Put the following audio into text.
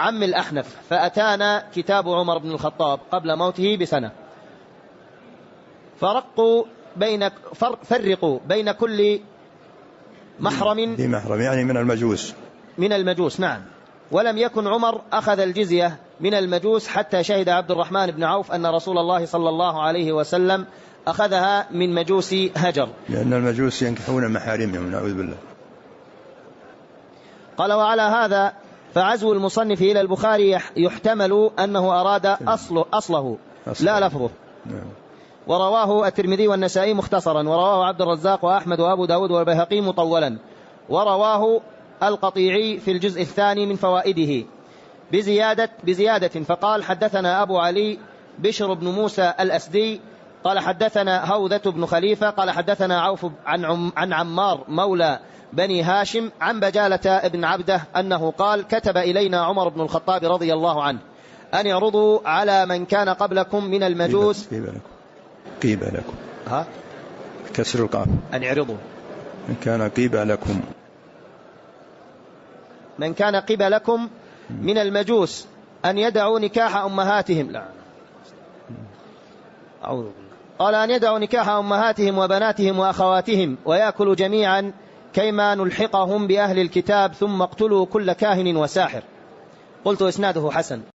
عم الأحنف، فأتانا كتاب عمر بن الخطاب قبل موته بسنة، فرقوا بين كل محرم يعني من المجوس نعم. ولم يكن عمر أخذ الجزية من المجوس حتى شهد عبد الرحمن بن عوف أن رسول الله صلى الله عليه وسلم أخذها من مجوس هجر، لأن المجوس ينكحون محارمهم نعوذ بالله. قال: وعلى هذا فعزو المصنف إلى البخاري يحتمل أنه أراد أصله لا لفظه. ورواه الترمذي والنسائي مختصرا، ورواه عبد الرزاق وأحمد وأبو داود والبيهقي مطولا، ورواه القطيعي في الجزء الثاني من فوائده بزيادة فقال: حدثنا أبو علي بشر بن موسى الأسدي قال حدثنا هوذة بن خليفة قال حدثنا عوف عن عمار مولى بني هاشم عن بجالة بن عبده أنه قال: كتب إلينا عمر بن الخطاب رضي الله عنه أن يعرضوا على من كان قبلكم من المجوس قيب لكم كسر القاف، أن يعرضوا من كان قبلكم من المجوس أن يدعوا نكاح أمهاتهم. لا قال: أن يدعوا نكاح أمهاتهم وبناتهم وأخواتهم ويأكلوا جميعا كيما نلحقهم بأهل الكتاب ثم اقتلوا كل كاهن وساحر. قلت: إسناده حسن.